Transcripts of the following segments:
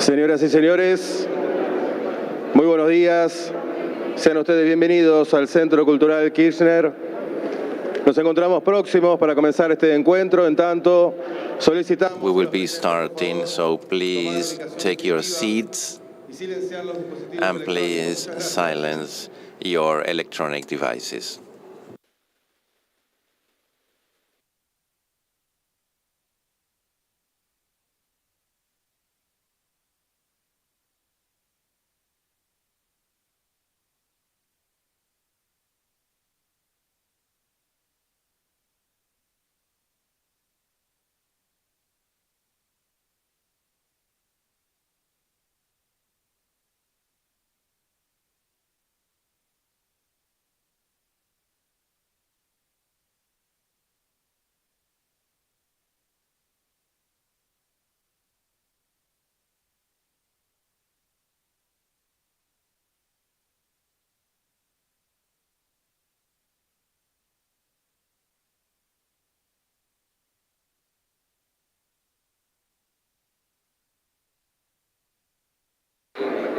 Señoras y señores, muy buenos días. Sean ustedes bienvenidos al Centro Cultural Kirchner. Nos encontramos próximos para comenzar este encuentro. En tanto, solicitamos... We will be starting, so please take your seats and please silence your electronic devices.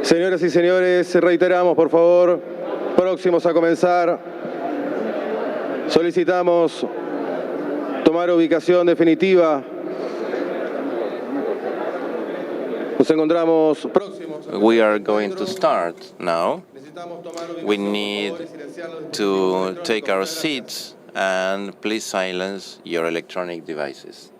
Señoras y señores, reiteramos, por favor, próximos a comenzar, solicitamos tomar ubicación definitiva. Nos encontramos próximos. We are going to start now. We need to take our seats and please silence your electronic devices.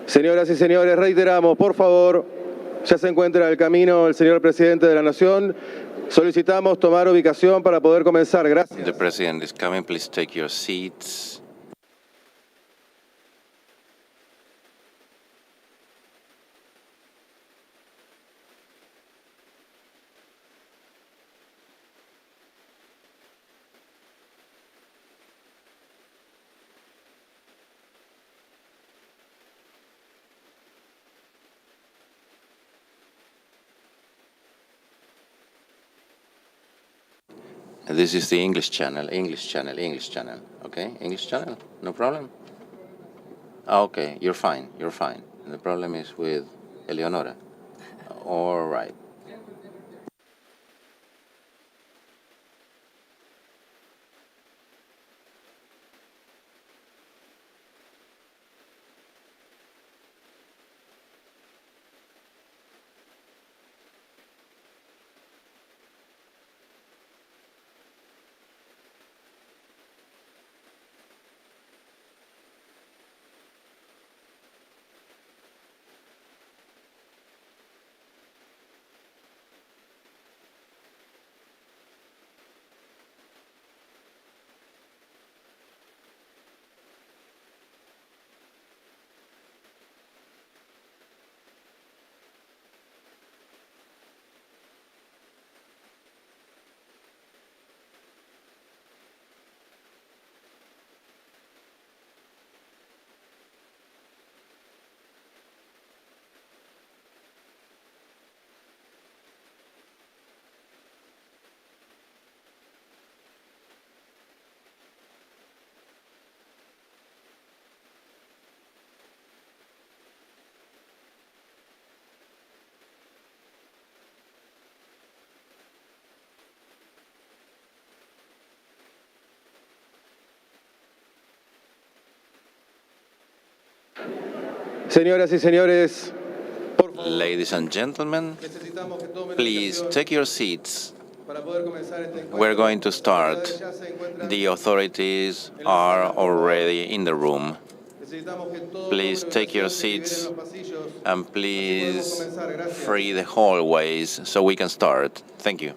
Señoras y señores, reiteramos, por favor, ya se encuentra en el camino el señor presidente de la Nación. Solicitamos tomar ubicación para poder comenzar. Gracias. The president is coming. Please take your seats. This is the English channel, English channel, English channel. Okay, English channel, no problem. Okay, you're fine, you're fine. And the problem is with Eleonora. All right. Señoras y señores, por favor, Ladies and gentlemen, necesitamos que tomen please asiento take your seats. para poder comenzar este encuentro. We're going to Las start. autoridades ya se encuentran The authorities en la are sala, por favor. already in the room. Necesitamos que todos Please tomen take your asiento y liberen seats los pasillos. and Así podemos please comenzar. Gracias. free the hallways so we can start. Thank you.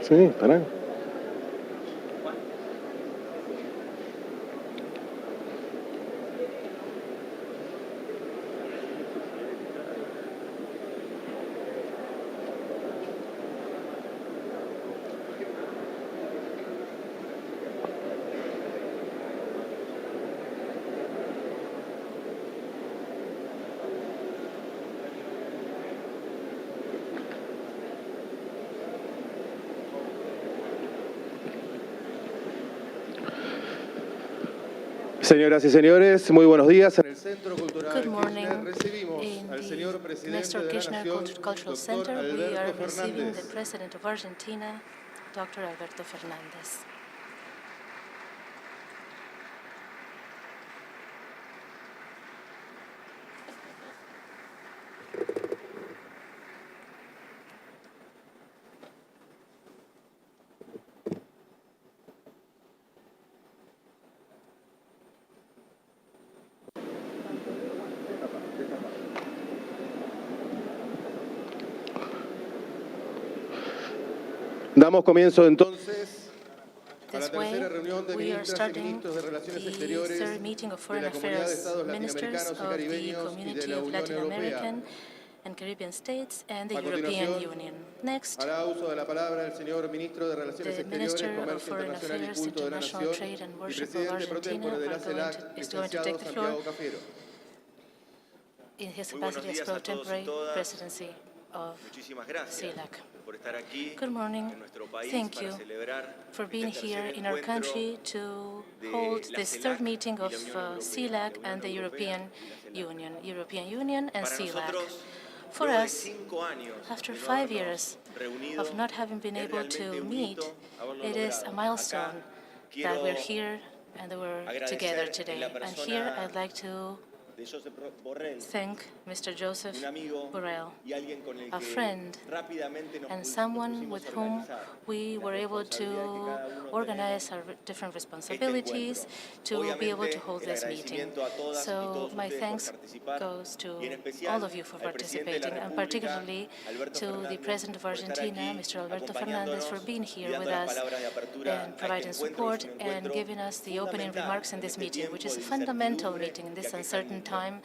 Sí, pará. Señoras y señores, muy buenos días. En el Centro Cultural Good morning. Kirchner recibimos In al the señor presidente Nestor de la Kirchner Nación, Cultural doctor Center, we are Alberto receiving the Fernández. President of Argentina, Dr. Alberto Fernández. Damos comienzo entonces a la This way, tercera reunión de we are ministras y starting ministros de Relaciones the Exteriores third meeting of de Foreign la Comunidad de Affairs Estados Ministers Latinoamericanos y of the Caribeños y de Community la of Unión Latin Europea. American and Caribbean States and the A European continuación, Union. Next, hará uso de la palabra el señor ministro de Relaciones the Exteriores, Minister of Comercio Foreign Internacional y Affairs, Culto de la International Nación Trade and y Worship of presidente pro Argentina tempore de la CELAC, is going to licenciado take the floor Santiago Cafero. in his capacity as pro tempore presidency of Muchísimas gracias CELAC. por estar aquí Good morning. en nuestro país Thank para you celebrar for being este here tercer in our encuentro country to de hold la this CELAC third meeting y la of Unión Europea, CELAC la and the Unión European Europea y la CELAC. European Union and Para CELAC. nosotros, For luego de us, 5 años after de no 5 habernos years reunido, of not having been es able realmente to un meet, hito haberlo it is a logrado. milestone Acá that we're quiero here and that we're agradecer together en today. la And here persona I'd like to de Josep Borrell, thank Mr. Joseph un amigo Borrell, y alguien con el a que friend rápidamente nos and someone with pusimos a whom organizar we las were able responsabilidades to que cada uno organize tenemos our different este responsibilities encuentro. to be able to Obviamente, hold el this meeting. agradecimiento a todas y So todos my ustedes thanks por participar goes to y en especial all of you for al presidente de la participating, and República, particularly Alberto to the Fernández, President of por estar Argentina, aquí Mr. Alberto Fernandez, for acompañándonos being y here with dando las us palabras de apertura and a providing este encuentro, support que es un and encuentro giving us the opening fundamental remarks in en this este meeting, which tiempo is a de fundamental incertidumbre meeting in que this aqueja al uncertain mundo. time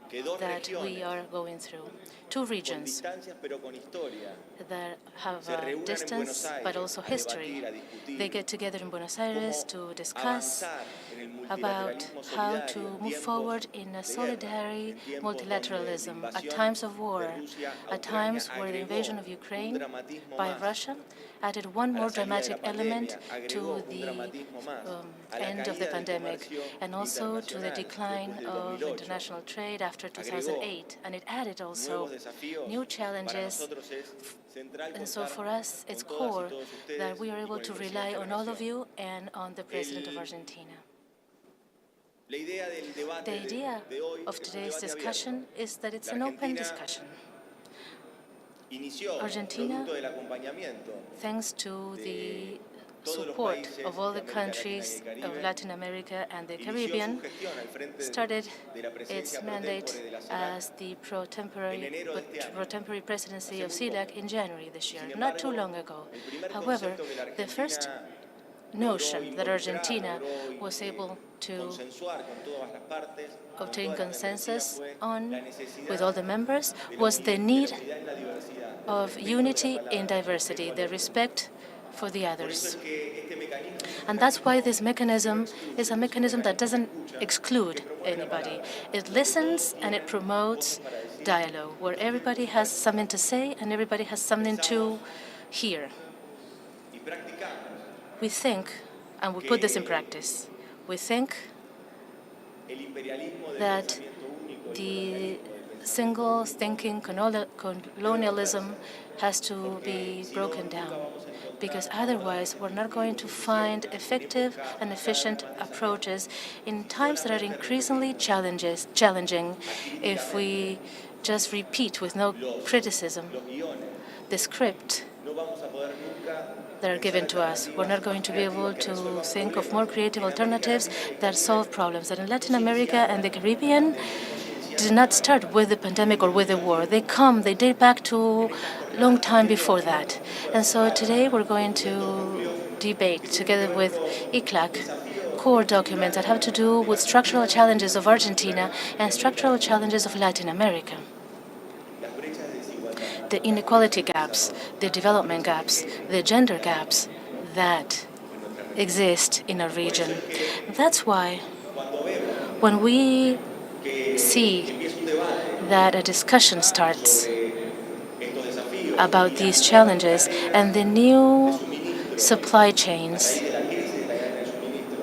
Que dos that we regiones are going through. Two con regions distancias pero con historia that have se reúnan en distance Buenos but Aires also a history. debatir, a discutir They get together in Buenos Aires cómo to discuss avanzar en el about multilateralismo how to solidario en move tiempos forward in a de guerra, solidary en tiempos donde la multilateralism at invasión times of war, de Rusia a at Ucrania times where the agregó invasion of un Ukraine dramatismo by más Russia added one a la more salida de dramatic la element pandemia, agregó to un the dramatismo más a la end of the caída del pandemic comercio and also to the internacional decline después del of 2008. international trade after Agregó 2008. And it added also nuevos desafíos. new Para challenges. nosotros es central And so contar for us, it's con todas y core todos ustedes that we are y able con el to presidente rely de la on all of Nación. you and on the President of El- Argentina. La idea del debate The idea de hoy of es un today's debate discussion abierto. is that it's La an open Argentina discussion. Inició, Argentina, producto del acompañamiento thanks to the de todos los support países of all de the América Latina y countries el Caribe, of Latin America and the inició Caribbean, su gestión al frente started de la presidencia its pro mandate tempore de la CELAC as the en enero de este año. pro-temporary presidency Hace of muy CELAC poco. in January this year, Sin not too embargo, long ago. el primer However, concepto que la the first Argentina notion that logró Argentina involucrar, was able to consensuar con todas las partes, con obtain todas las consensus membresías, fue on la necesidad with all the members de la was the uni- need de la unidad en la diversidad, del of respeto de la unity palabra, in del diversity, respeto the al otro. respect for the Por eso others. es que este mecanismo es un And that's why mecanismo this mechanism is a mechanism that doesn't escucha, exclude que promueve la anybody. palabra, It donde listens todos and it tienen promotes voces para decir, dialogue, where everybody has something to say and everybody has something to hear. y practicamos We think, and we put this in practice, we think el imperialismo del that pensamiento único, el the colonialismo del pensamiento single thinking colonialism has to be broken down, because otherwise we're not going to find effective and efficient approaches in times that are increasingly challenging if we just repeat with no criticism los guiones. the script No vamos a poder nunca that are given to us. We're not going to be able to think of more creative alternatives that solve problems. That in Latin America and the Caribbean did not start with the pandemic or with the war. They date back to a long time before that. And so today we're going to debate together with CELAC core documents that have to do with structural challenges of Argentina and structural challenges of Latin America. las brechas de desigualdad. The inequality gaps, the development gaps, the gender gaps that exist in our region. That's why when we see that a discussion starts about these challenges and the new supply chains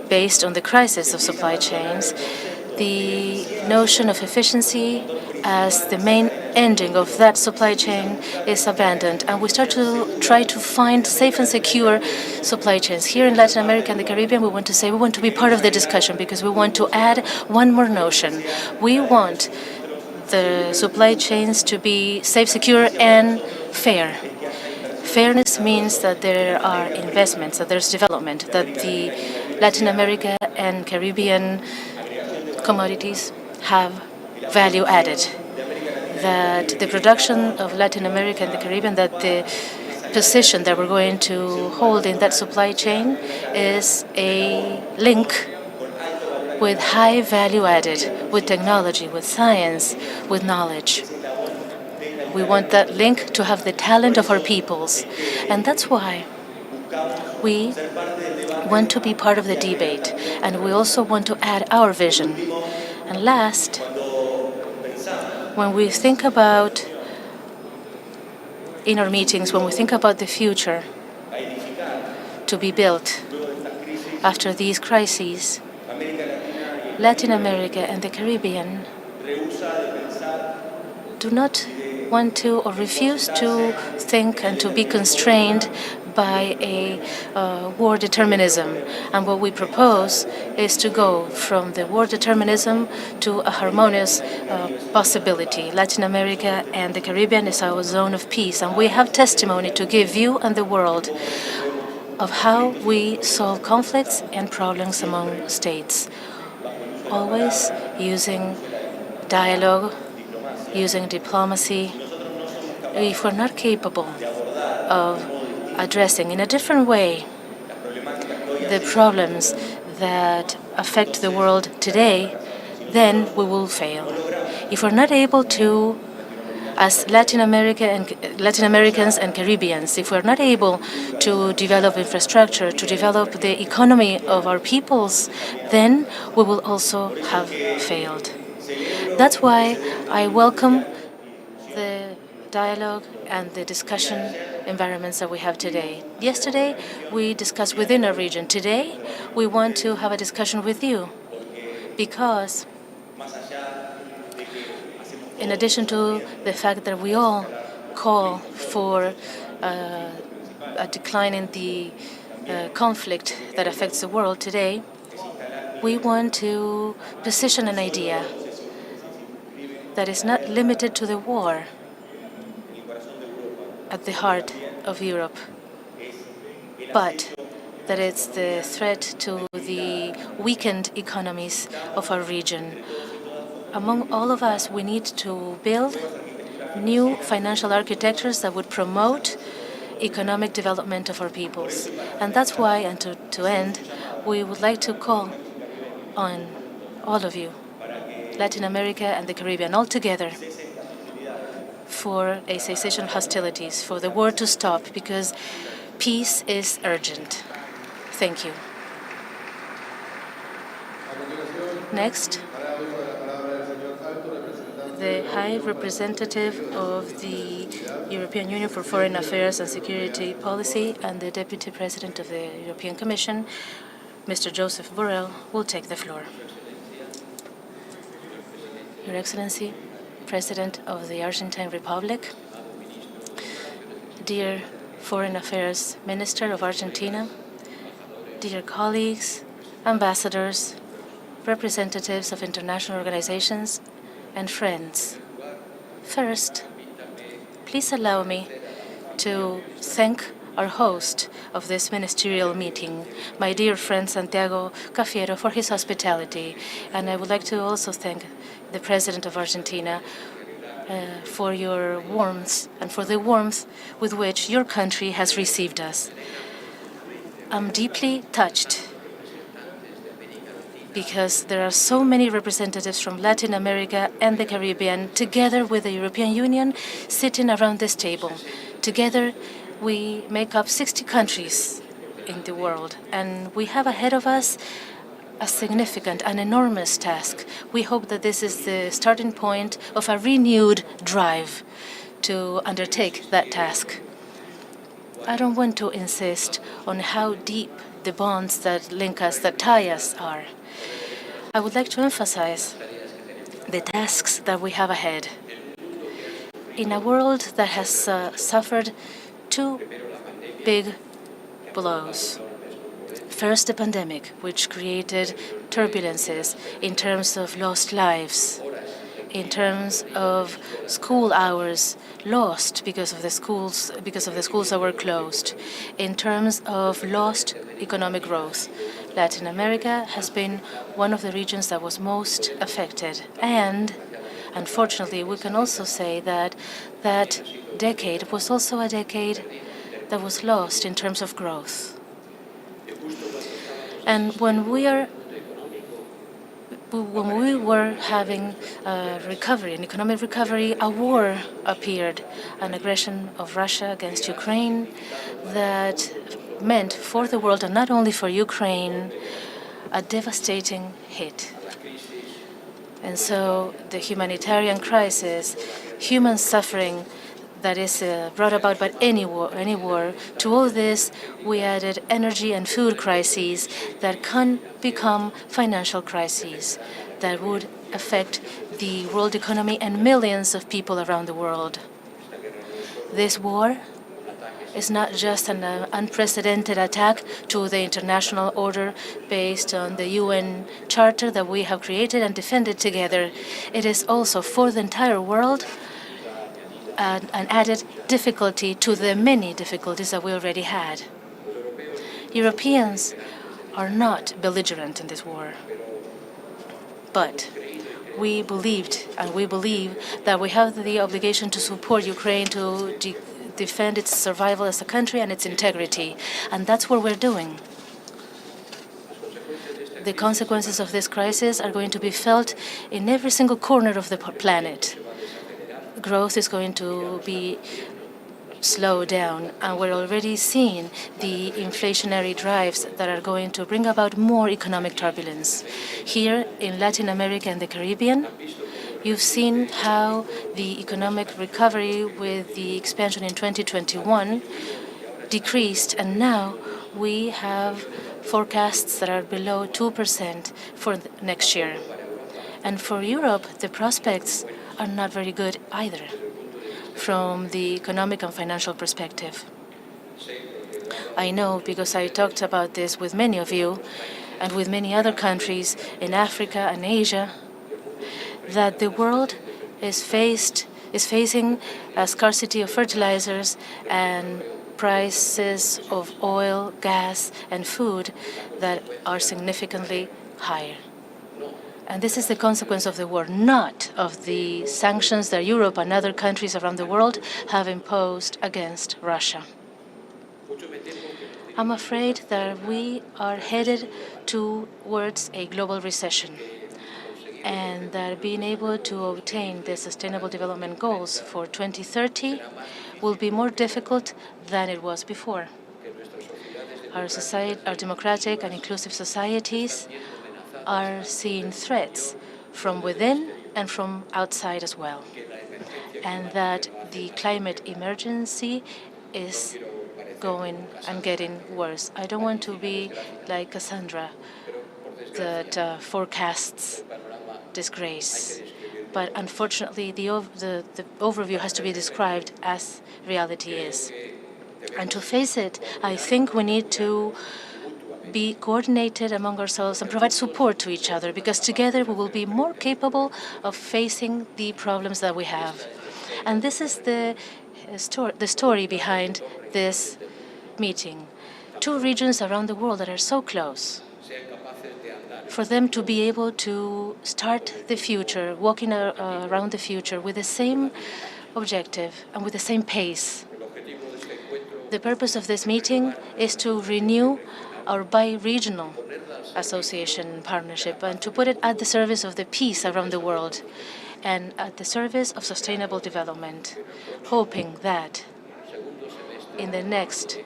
based on the crisis of supply chains, the notion of efficiency as the main ending of that supply chain is abandoned, and we start to try to find safe and secure supply chains. Here in Latin America and the Caribbean, we want to say we want to be part of the discussion because we want to add one more notion. We want the supply chains to be safe, secure, and fair. Fairness means that there are investments, that there's development, that the Latin America and Caribbean commodities have value added, that the production of Latin America and the Caribbean, that the position that we're going to hold in that supply chain is a link with high value added, with technology, with science, with knowledge. We want that link to have the talent of our peoples. And that's why we want to be part of the debate. And we also want to add our vision. And last, when we think about, in our meetings, when we think about the future to be built after these crises, Latin America and the Caribbean do not want to or refuse to think and to be constrained by a war determinism. And what we propose is to go from the war determinism to a harmonious possibility. Latin America and the Caribbean is our zone of peace, and we have testimony to give you and the world of how we solve conflicts and problems among states, always using dialogue, using diplomacy. If we're not capable of addressing in a different way the problems that affect the world today, then we will fail. If we're not able to, as Latin Americans and Caribbeans, if we're not able to develop infrastructure, to develop the economy of our peoples, then we will also have failed. That's why I welcome the dialogue and the discussion environments that we have today. Yesterday, we discussed within our region. Today, we want to have a discussion with you because in addition to the fact that we all call for a decline in the conflict that affects the world today, we want to position an idea that is not limited to the war at the heart of Europe, but that it's the threat to the weakened economies of our region. Among all of us, we need to build new financial architectures that would promote economic development of our peoples. And that's why, and to end, we would like to call on all of you, Latin America and the Caribbean, all together, for a cessation of hostilities, for the war to stop, because peace is urgent. Thank you. Next, the High Representative of the European Union for Foreign Affairs and Security Policy and the Deputy President of the European Commission, Mr. Joseph Borrell, will take the floor. Your Excellency, President of the Argentine Republic, dear Foreign Affairs Minister of Argentina, dear colleagues, ambassadors, representatives of international organizations, and friends. First, please allow me to thank our host of this ministerial meeting, my dear friend Santiago Cafiero, for his hospitality. And I would like to also thank the President of Argentina for your warmth and for the warmth with which your country has received us. I'm deeply touched because there are so many representatives from Latin America and the Caribbean together with the European Union sitting around this table. Together, we make up 60 countries in the world, and we have ahead of us a significant, an enormous task. We hope that this is the starting point of a renewed drive to undertake that task. I don't want to insist on how deep the bonds that link us, that tie us, are. I would like to emphasize the tasks that we have ahead. In a world that has suffered two big blows. First, the pandemic, which created turbulences in terms of lost lives, in terms of school hours lost because of the schools that were closed, in terms of lost economic growth. Latin America has been one of the regions that was most affected, and unfortunately, we can also say that that decade was also a decade that was lost in terms of growth. And when we were having recovery, an economic recovery, a war appeared, an aggression of Russia against Ukraine that meant for the world, and not only for Ukraine, a devastating hit. And so the humanitarian crisis, human suffering that is brought about by any war, to all this we added energy and food crises that can become financial crises that would affect the world economy and millions of people around the world. This war is not just an unprecedented attack to the international order based on the UN Charter that we have created and defended together. It is also for the entire world an added difficulty to the many difficulties that we already had. Europeans are not belligerent in this war, but we believed and we believe that we have the obligation to support Ukraine to defend its survival as a country and its integrity, and that's what we're doing. The consequences of this crisis are going to be felt in every single corner of the planet. Growth is going to be slowed down, and we're already seeing the inflationary drives that are going to bring about more economic turbulence. Here in Latin America and the Caribbean, you've seen how the economic recovery with the expansion in 2021 decreased, and now we have forecasts that are below 2% for next year. And for Europe, the prospects are not very good either from the economic and financial perspective. I know because I talked about this with many of you and with many other countries in Africa and Asia, that the world is facing a scarcity of fertilizers and prices of oil, gas, and food that are significantly higher. And this is the consequence of the war, not of the sanctions that Europe and other countries around the world have imposed against Russia. I'm afraid that we are headed towards a global recession, and that being able to obtain the Sustainable Development Goals for 2030 will be more difficult than it was before. Our democratic and inclusive societies are seeing threats from within and from outside as well, and that the climate emergency is going and getting worse. I don't want to be like Cassandra that forecasts disgrace, but unfortunately the overview has to be described as reality is. And to face it, I think we need to be coordinated among ourselves and provide support to each other, because together we will be more capable of facing the problems that we have. And this is the story behind this meeting. Two regions around the world that are so close, for them to be able to start the future, walking around the future with the same objective and with the same pace. The purpose of this meeting is to renew our bi-regional association partnership and to put it at the service of the peace around the world and at the service of sustainable development, hoping that in the next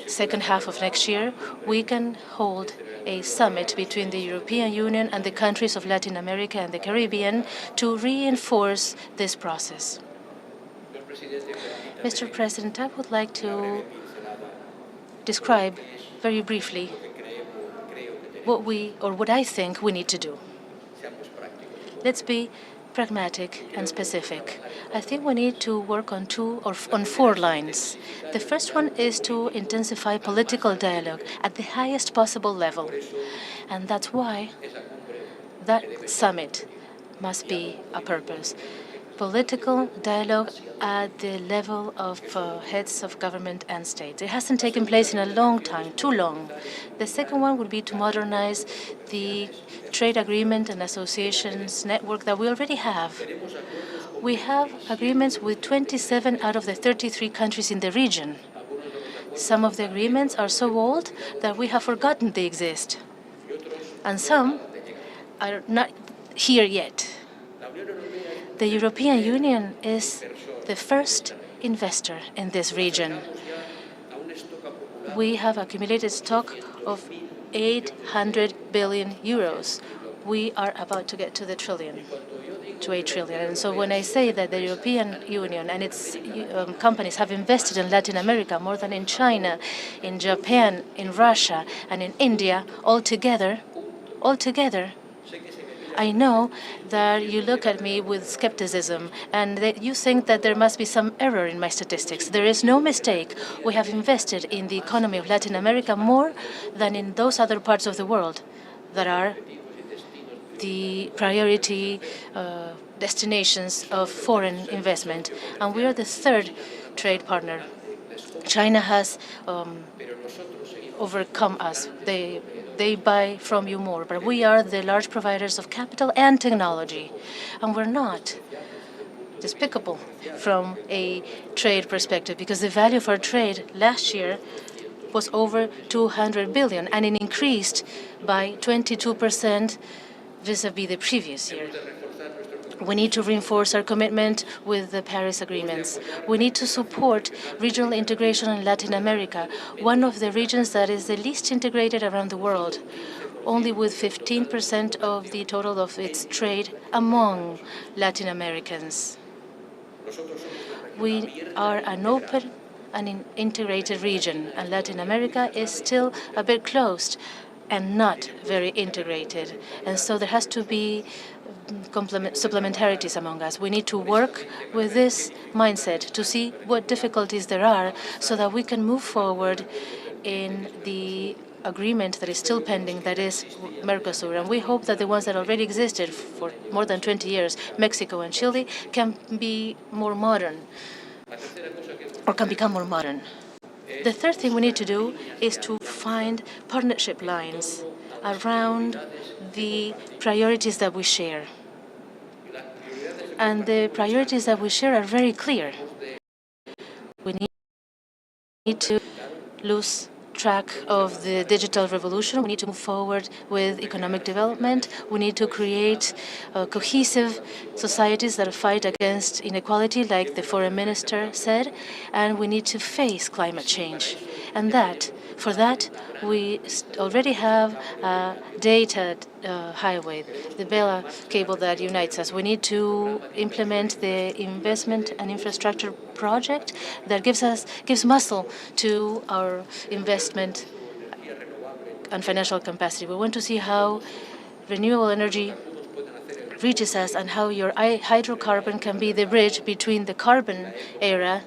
second half of next year, we can hold a summit between the European Union and the countries of Latin America and the Caribbean to reinforce this process. Mr. President, I would like to describe very briefly what I think we need to do. Let's be pragmatic and specific. I think we need to work on on 4 lines. The first one is to intensify political dialogue at the highest possible level. And that's why that summit must be a purpose. Political dialogue at the level of heads of government and state. It hasn't taken place in a long time, too long. The second one would be to modernize the trade agreement and associations network that we already have. We have agreements with 27 out of the 33 countries in the region. Some of the agreements are so old that we have forgotten they exist. And some are not here yet. The European Union is the first investor in this region. We have accumulated stock of 800 billion euros. We are about to get to the trillion, to 8 trillion. And so when I say that the European Union and its companies have invested in Latin America more than in China, in Japan, in Russia, and in India, altogether, I know that you look at me with skepticism and that you think that there must be some error in my statistics. There is no mistake. We have invested in the economy of Latin America more than in those other parts of the world that are the priority destinations of foreign investment. And we are the third trade partner. China has overcome us. They buy from you more, but we are the large providers of capital and technology, and we're not despicable from a trade perspective because the value of our trade last year was over 200 billion, and it increased by 22% vis-a-vis the previous year. We need to reinforce our commitment with the Paris agreements. We need to support regional integration in Latin America, one of the regions that is the least integrated around the world, only with 15% of the total of its trade among Latin Americans. We are an open and integrated region, and Latin America is still a bit closed and not very integrated. And so there has to be supplementarities among us. We need to work with this mindset to see what difficulties there are so that we can move forward in the agreement that is still pending, that is Mercosur. And we hope that the ones that already existed for more than 20 years, Mexico and Chile, can be more modern or can become more modern. The third thing we need to do is to find partnership lines around the priorities that we share. And the priorities that we share are very clear. We need to lose track of the digital revolution. We need to move forward with economic development. We need to create cohesive societies that fight against inequality, like the foreign minister said, and we need to face climate change. And for that, we already have a data highway, the Bella cable that unites us. We need to implement the investment and infrastructure project that gives muscle to our investment and financial capacity. We want to see how renewable energy reaches us and how your hydrocarbon can be the bridge between the carbon era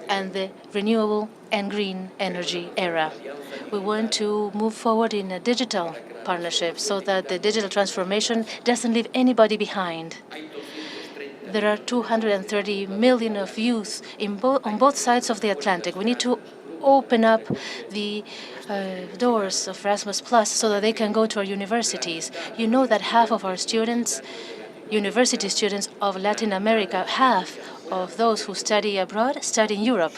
and the renewable and green energy era. We want to move forward in a digital partnership so that the digital transformation doesn't leave anybody behind. There are 230 million of youth on both sides of the Atlantic. We need to open up the doors of Erasmus Plus so that they can go to our universities. You know that half of our students, university students of Latin America, half of those who study abroad study in Europe.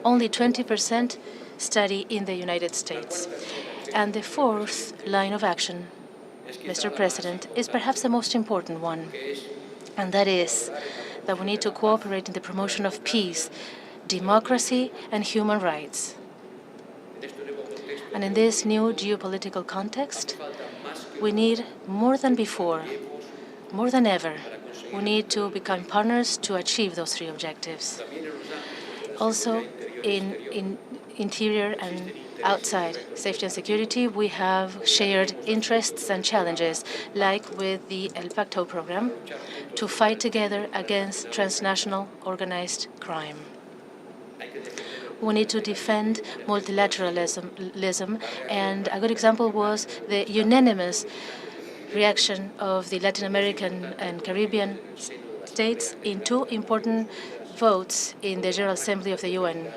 Only 20% study in the United States. And the fourth line of action, Mr. President, is perhaps the most important one. And that is that we need to cooperate in the promotion of peace, democracy, and human rights. And in this new geopolitical context, we need more than before, more than ever, we need to become partners to achieve those three objectives. Also, in interior and outside safety and security, we have shared interests and challenges, like with the El Pacto program, to fight together against transnational organized crime. We need to defend multilateralism, and a good example was the unanimous reaction of the Latin American and Caribbean states in two important votes in the General Assembly of the UN,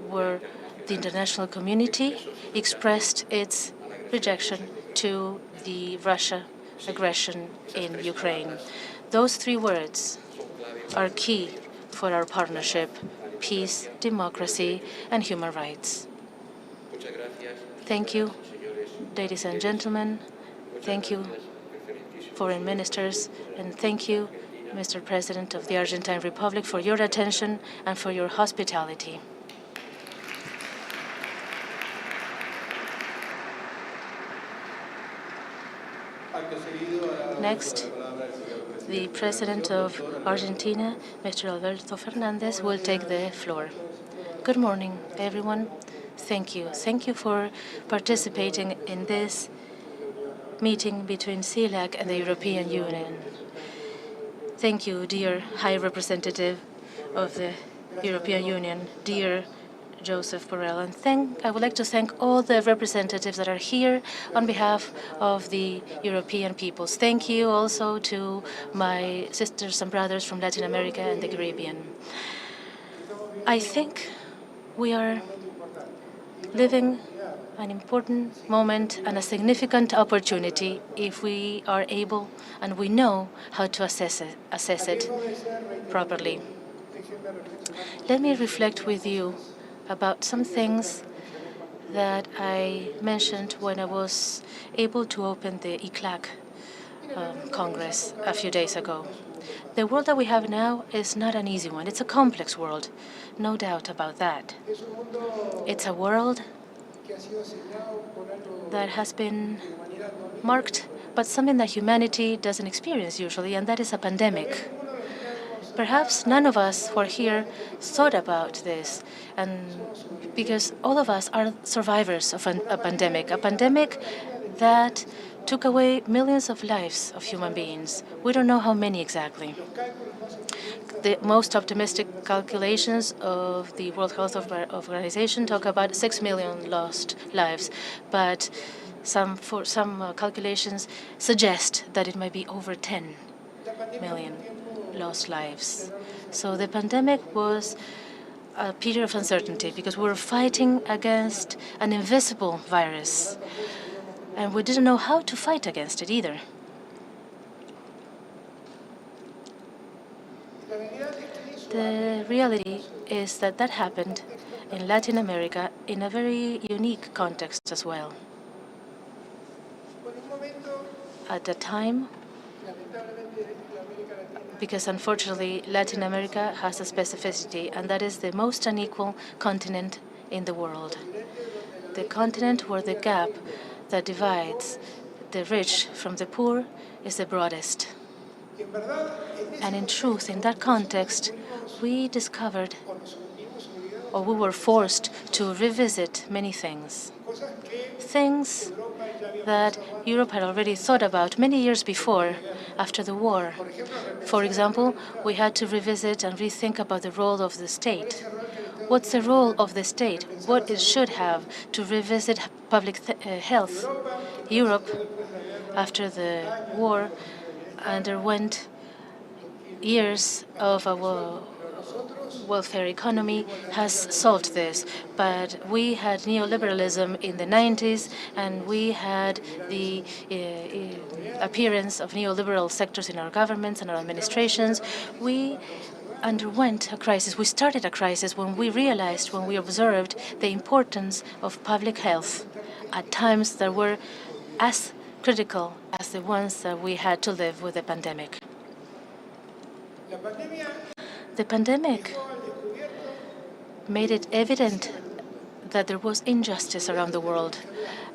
where the international community expressed its rejection to the Russia aggression in Ukraine. Those three words are key for our partnership: peace, democracy, and human rights. Thank you, ladies and gentlemen. Thank you, foreign ministers, and thank you, Mr. President of the Argentine Republic, for your attention and for your hospitality. Next, the President of Argentina, Mr. Alberto Fernandez, will take the floor. Good morning, everyone. Thank you. Thank you for participating in this meeting between CELAC and the European Union. Thank you, dear High Representative of the European Union, dear Joseph Borrell, and I would like to thank all the representatives that are here on behalf of the European peoples. Thank you also to my sisters and brothers from Latin America and the Caribbean. I think we are living an important moment and a significant opportunity if we are able and we know how to assess it properly. Let me reflect with you about some things that I mentioned when I was able to open the CELAC Congress a few days ago. The world that we have now is not an easy one. It's a complex world, no doubt about that. It's a world that has been marked by something that humanity doesn't experience usually, and that is a pandemic. Perhaps none of us who are here thought about this, and because all of us are survivors of a pandemic that took away millions of lives of human beings. We don't know how many exactly. The most optimistic calculations of the World Health Organization talk about 6 million lost lives, but some calculations suggest that it might be over 10 million lost lives. So the pandemic was a period of uncertainty because we were fighting against an invisible virus, and we didn't know how to fight against it either. The reality is that that happened in Latin America in a very unique context as well. At the time, because unfortunately Latin America has a specificity, and that is the most unequal continent in the world. The continent where the gap that divides the rich from the poor is the broadest. And in truth, in that context, we discovered, or we were forced to revisit many things. Things that Europe had already thought about many years before, after the war. For example, we had to revisit and rethink about the role of the state. What's the role of the state? What it should have to revisit public health? Europe, after the war, underwent years of a welfare economy, has solved this. But we had neoliberalism in the 90s, and we had the appearance of neoliberal sectors in our governments and our administrations. We underwent a crisis. We started a crisis when we realized, when we observed the importance of public health at times that were as critical as the ones that we had to live with the pandemic. The pandemic made it evident that there was injustice around the world,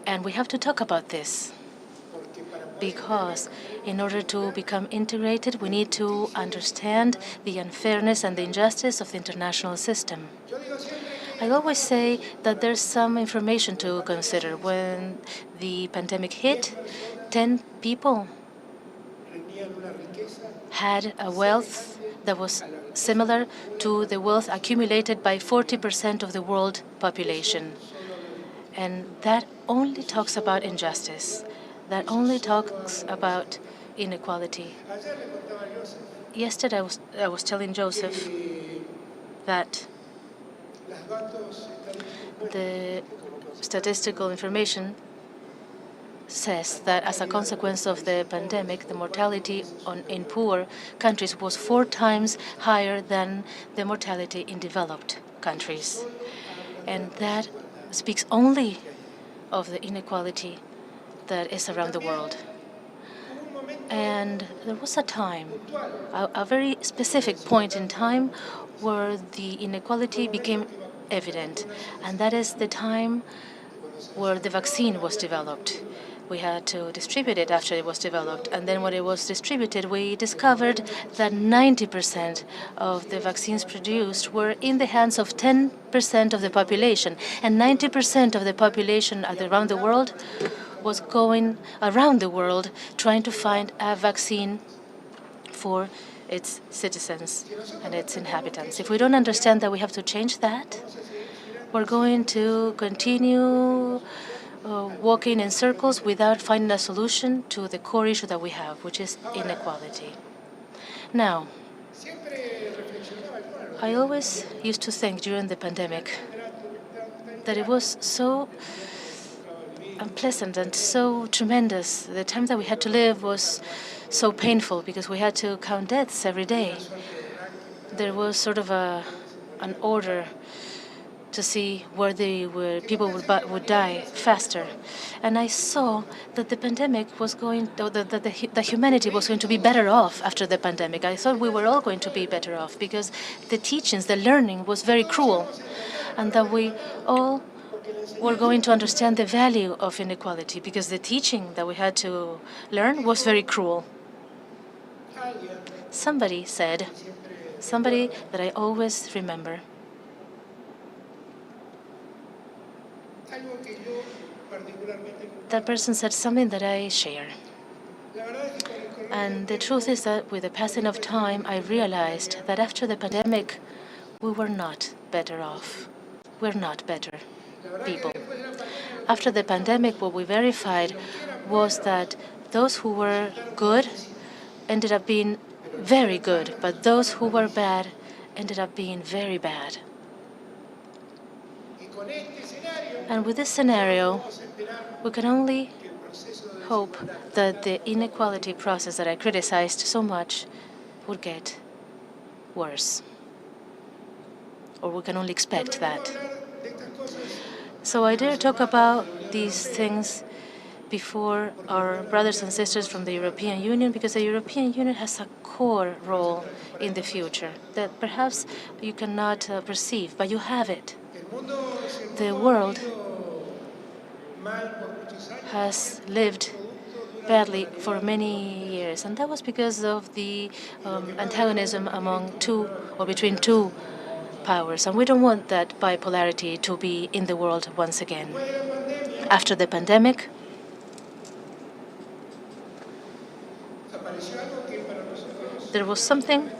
and we have to talk about this, because in order to become integrated, we need to understand the unfairness and the injustice of the international system. I always say that there's some information to consider. When the pandemic hit, 10 people had a wealth that was similar to the wealth accumulated by 40% of the world population. And that only talks about injustice. That only talks about inequality. Yesterday, I was telling Joseph that the statistical information says that as a consequence of the pandemic, the mortality in poor countries was 4 times higher than the mortality in developed countries. And that speaks only of the inequality that is around the world. And there was a time, a very specific point in time, where the inequality became evident, and that is the time where the vaccine was developed. We had to distribute it after it was developed, and then when it was distributed, we discovered that 90% of the vaccines produced were in the hands of 10% of the population, and 90% of the population around the world was going around the world trying to find a vaccine for its citizens and its inhabitants. If we don't understand that we have to change that, we're going to continue walking in circles without finding a solution to the core issue that we have, which is inequality. Now, I always used to think during the pandemic that it was so unpleasant and so tremendous. The time that we had to live was so painful because we had to count deaths every day. There was sort of an order to see where people would die faster. And I saw that the pandemic was that humanity was going to be better off after the pandemic. I thought we were all going to be better off because the teachings, the learning was very cruel, and that we all were going to understand the value of inequality because the teaching that we had to learn was very cruel. Somebody said, somebody that I always remember, that person said something that I share. And the truth is that with the passing of time, I realized that after the pandemic, we were not better off. We're not better people. After the pandemic, what we verified was that those who were good ended up being very good, but those who were bad ended up being very bad. And with this scenario, we can only hope that the inequality process that I criticized so much would get worse. Or we can only expect that. So I dare talk about these things before our brothers and sisters from the European Union, because the European Union has a core role in the future that perhaps you cannot perceive, but you have it. The world has lived badly for many years, and that was because of the antagonism between two powers, and we don't want that bipolarity to be in the world once again. After the pandemic, there was something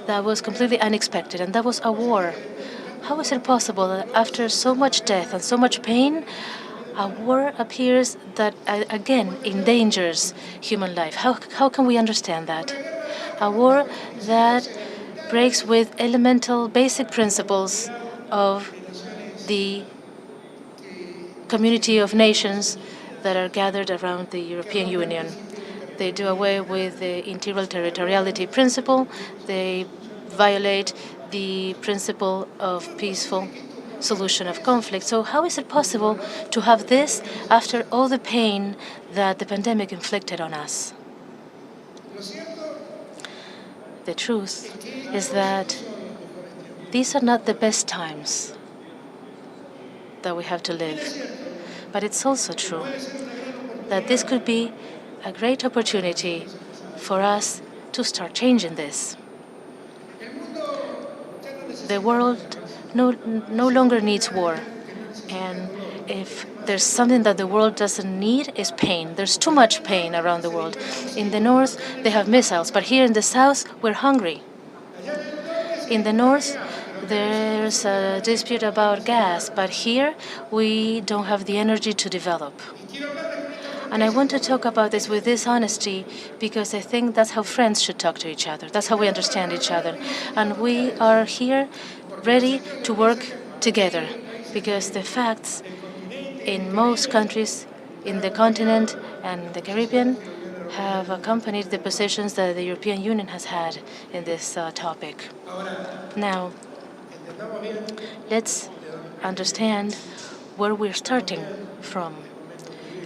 that was completely unexpected, and that was a war. How is it possible that after so much death and so much pain, a war appears that again endangers human life? How can we understand that? A war that breaks with elemental basic principles of the community of nations that are gathered around the European Union. They do away with the integral territoriality principle. They violate the principle of peaceful solution of conflict. So how is it possible to have this after all the pain that the pandemic inflicted on us? The truth is that these are not the best times that we have to live. But it's also true that this could be a great opportunity for us to start changing this. The world no longer needs war. And if there's something that the world doesn't need, is pain. There's too much pain around the world. In the north, they have missiles, but here in the south, we're hungry. In the north, there's a dispute about gas, but here we don't have the energy to develop. And I want to talk about this with this honesty because I think that's how friends should talk to each other. That's how we understand each other. And we are here ready to work together because the facts in most countries in the continent and the Caribbean have accompanied the positions that the European Union has had in this topic. Now, let's understand where we're starting from.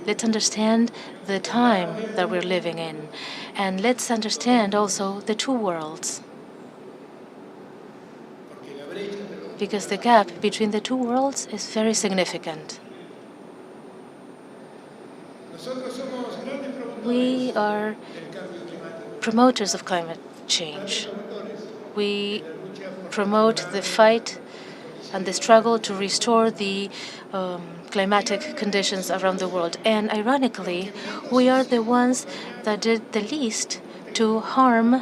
Let's understand the time that we're living in. And let's understand also the two worlds. Because the gap between the two worlds is very significant. We are promoters of climate change. We promote the fight and the struggle to restore the climatic conditions around the world. And ironically, we are the ones that did the least to harm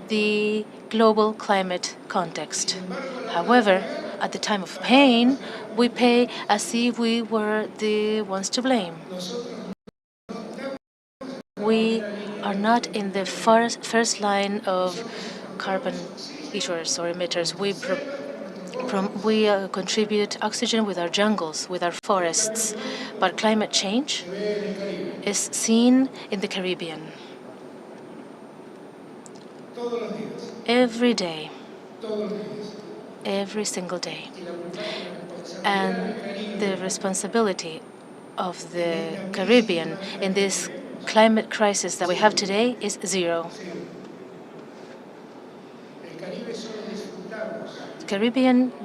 the global climate context. However, at the time of pain, we pay as if we were the ones to blame. We are not in the first line of carbon issuers or emitters. We contribute oxygen with our jungles, with our forests, but climate change is seen in the Caribbean. Every day, every single day. And the responsibility of the Caribbean in this climate crisis that we have today is zero. The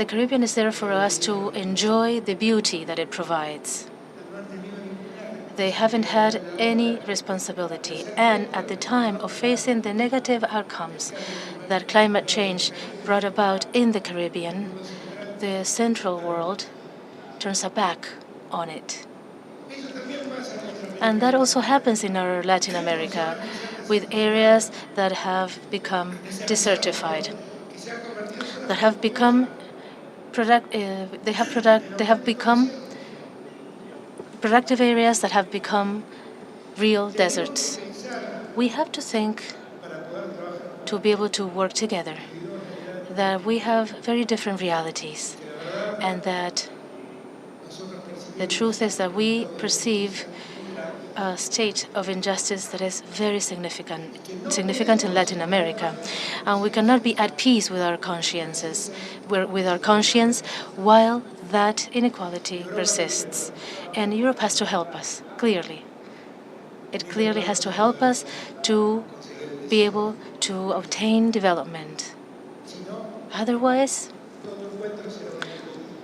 Caribbean is there for us to enjoy the beauty that it provides. They haven't had any responsibility. And at the time of facing the negative outcomes that climate change brought about in the Caribbean, the central world turns a back on it. And that also happens in our Latin America, with areas that have become desertified, that have become productive areas that have become real deserts. We have to think to be able to work together, that we have very different realities, and that the truth is that we perceive a state of injustice that is very significant in Latin America. And we cannot be at peace with our conscience while that inequality persists. And Europe has to help us, clearly. It clearly has to help us to be able to obtain development. Otherwise,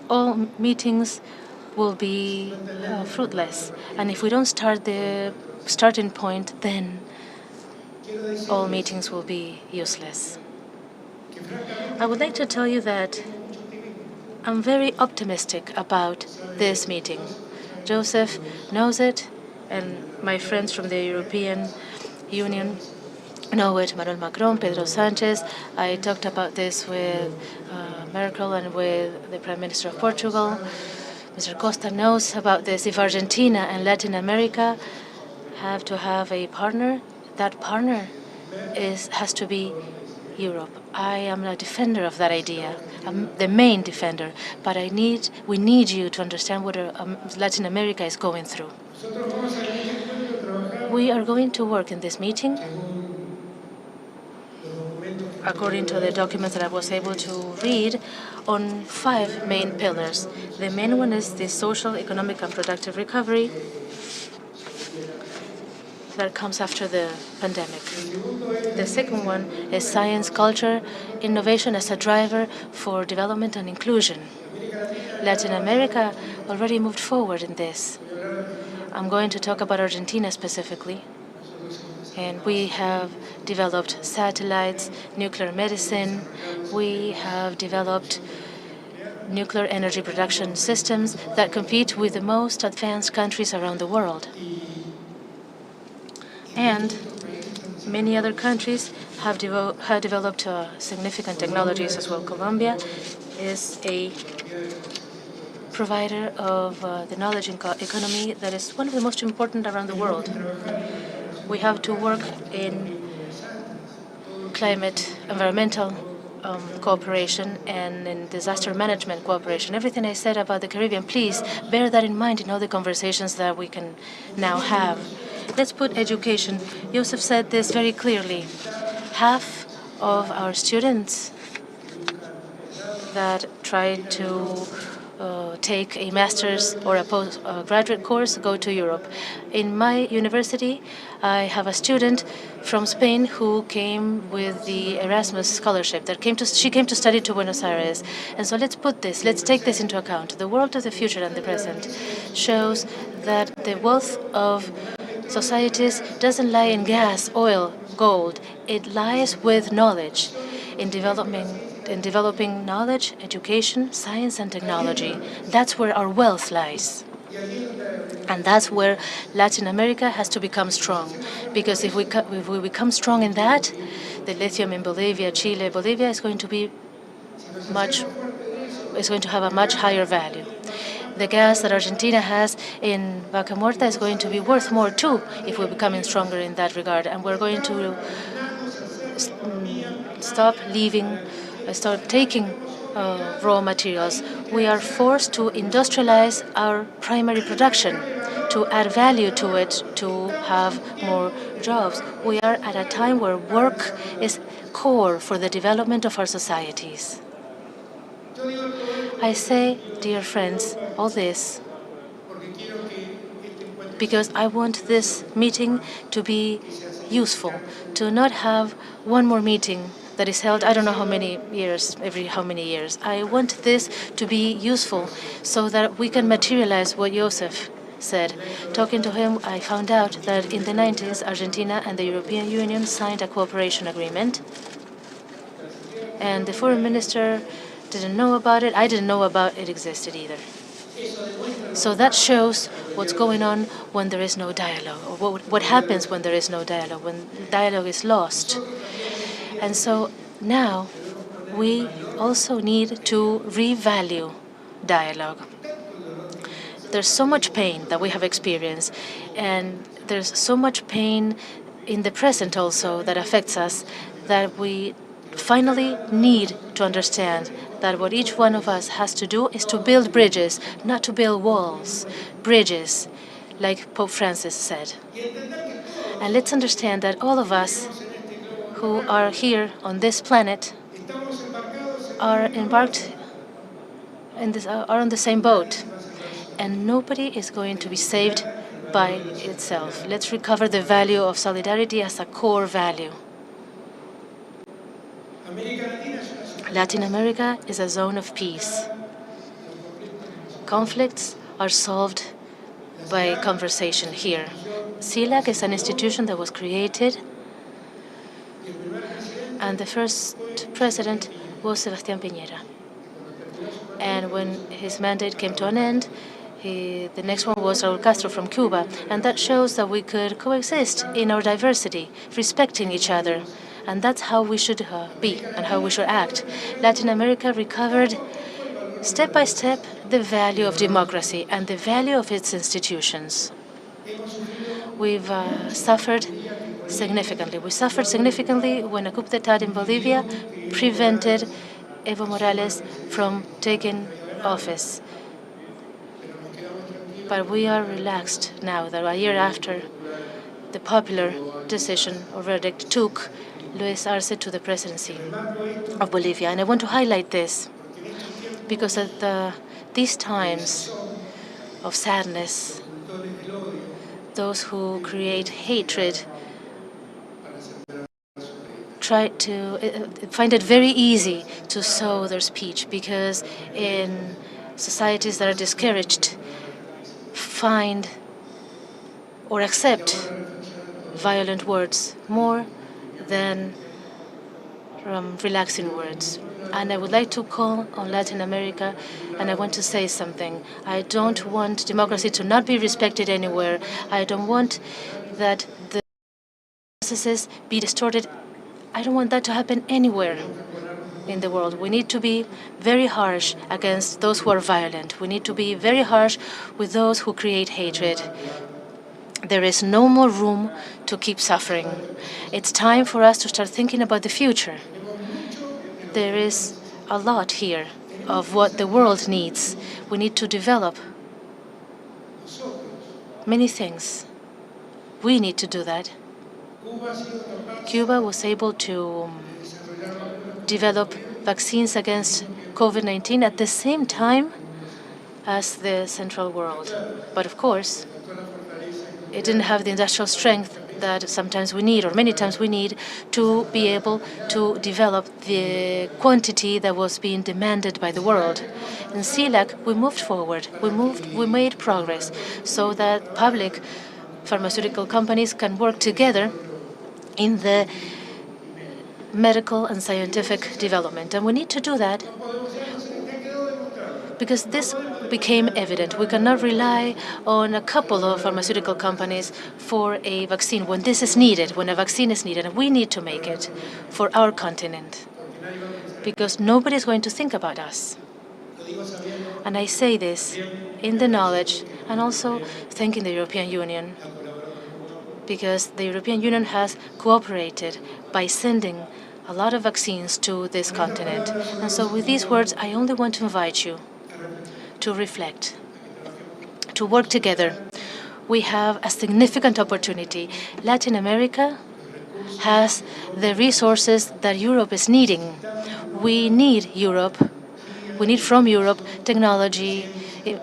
all meetings will be fruitless. And if we don't start the starting point, then all meetings will be useless. I would like to tell you that I'm very optimistic about this meeting. Joseph knows it, and my friends from the European Union know it, Manuel Macron, Pedro Sanchez. I talked about this with Merkel and with the Prime Minister of Portugal. Mr. Costa knows about this. If Argentina and Latin America have to have a partner, that partner has to be Europe. I am a defender of that idea. I'm the main defender, but we need you to understand what Latin America is going through. We are going to work in this meeting according to the documents that I was able to read, on 5 main pillars. The main one is the social, economic, and productive recovery that comes after the pandemic. The second one is science, culture, innovation as a driver for development and inclusion. Latin America already moved forward in this. I'm going to talk about Argentina specifically. And we have developed satellites, nuclear medicine. We have developed nuclear energy production systems that compete with the most advanced countries around the world. And many other countries have developed significant technologies as well. Colombia is a provider of the knowledge economy that is one of the most important around the world. We have to work in climate, environmental cooperation and in disaster management cooperation. Everything I said about the Caribbean, please bear that in mind in all the conversations that we can now have. Let's put education. Joseph said this very clearly. Half of our students that try to take a master's or a postgraduate course go to Europe. In my university, I have a student from Spain who came with the Erasmus scholarship. She came to study to Buenos Aires. And so let's take this into account. The world of the future and the present shows that the wealth of societies doesn't lie in gas, oil, gold. It lies with knowledge, in developing knowledge, education, science, and technology. That's where our wealth lies. And that's where Latin America has to become strong. Because if we become strong in that, the lithium in Bolivia, Chile, Bolivia is going to have a much higher value. The gas that Argentina has in Vaca Muerta is going to be worth more too if we're becoming stronger in that regard. And we're going to stop taking raw materials. We are forced to industrialize our primary production, to add value to it, to have more jobs. We are at a time where work is core for the development of our societies. I say, dear friends, all this because I want this meeting to be useful, to not have one more meeting that is held I don't know how many years, every how many years. I want this to be useful so that we can materialize what Joseph said. Talking to him, I found out that in the 90s, Argentina and the European Union signed a cooperation agreement. And the foreign minister didn't know about it. I didn't know about it existed either. So that shows what's going on when there is no dialogue, or what happens when there is no dialogue, when dialogue is lost. And so now we also need to revalue dialogue. There's so much pain that we have experienced, and there's so much pain in the present also that affects us, that we finally need to understand that what each one of us has to do is to build bridges, not to build walls. Bridges, like Pope Francis said. And let's understand that all of us who are here on this planet are embarked are on the same boat, and nobody is going to be saved by itself. Let's recover the value of solidarity as a core value. Latin America is a zone of peace. Conflicts are solved by conversation here. CELAC is an institution that was created, and the first president was Sebastián Piñera. And when his mandate came to an end, the next one was Raúl Castro from Cuba. And that shows that we could coexist in our diversity, respecting each other. And that's how we should be and how we should act. Latin America recovered, step by step, the value of democracy and the value of its institutions. We've suffered significantly. We suffered significantly when a coup d'etat in Bolivia prevented Evo Morales from taking office. But we are relaxed now that a year after the popular decision or verdict took Luis Arce to the presidency of Bolivia. And I want to highlight this because at these times of sadness, those who create hatred try to find it very easy to sow their speech, because in societies that are discouraged, find or accept violent words more than relaxing words. And I would like to call on Latin America, and I want to say something. I don't want democracy to not be respected anywhere. I don't want that the processes be distorted. I don't want that to happen anywhere in the world. We need to be very harsh against those who are violent. We need to be very harsh with those who create hatred. There is no more room to keep suffering. It's time for us to start thinking about the future. There is a lot here of what the world needs. We need to develop many things. We need to do that. Cuba was able to develop vaccines against COVID-19 at the same time as the Central world. But of course, it didn't have the industrial strength that sometimes we need, or many times we need, to be able to develop the quantity that was being demanded by the world. In CELAC, we moved forward. We made progress so that public pharmaceutical companies can work together in the medical and scientific development. And we need to do that because this became evident. We cannot rely on a couple of pharmaceutical companies for a vaccine when this is needed, when a vaccine is needed. And we need to make it for our continent because nobody is going to think about us. And I say this in the knowledge and also thanking the European Union, because the European Union has cooperated by sending a lot of vaccines to this continent. And so with these words, I only want to invite you to reflect, to work together. We have a significant opportunity. Latin America has the resources that Europe is needing. We need Europe. We need from Europe technology,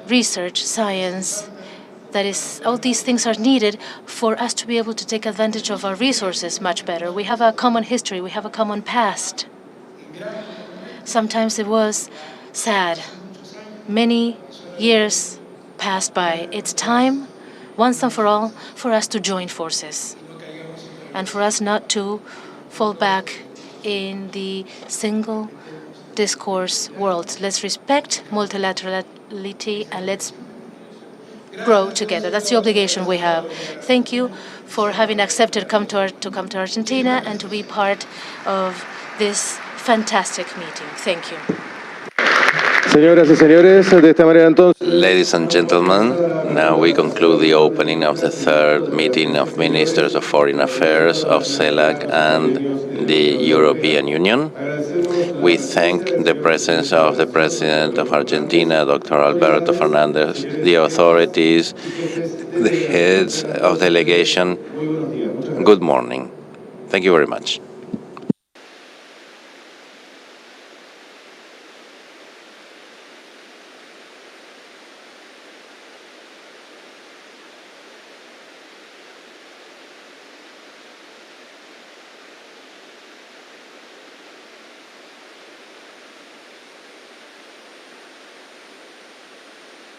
research, science. That is, all these things are needed for us to be able to take advantage of our resources much better. We have a common history. We have a common past. Sometimes it was sad. Many years passed by. It's time, once and for all, for us to join forces and for us not to fall back in the single discourse world. Let's respect multilaterality and let's grow together. That's the obligation we have. Thank you for having accepted to come to Argentina and to be part of this fantastic meeting. Thank you. Señoras y señores, de esta manera entonces. Ladies and gentlemen, now we conclude the opening of the third meeting of Ministers of Foreign Affairs of CELAC and the European Union. We thank the presence of the President of Argentina, Dr. Alberto Fernandez, the authorities, the heads of delegation. Good morning. Thank you very much.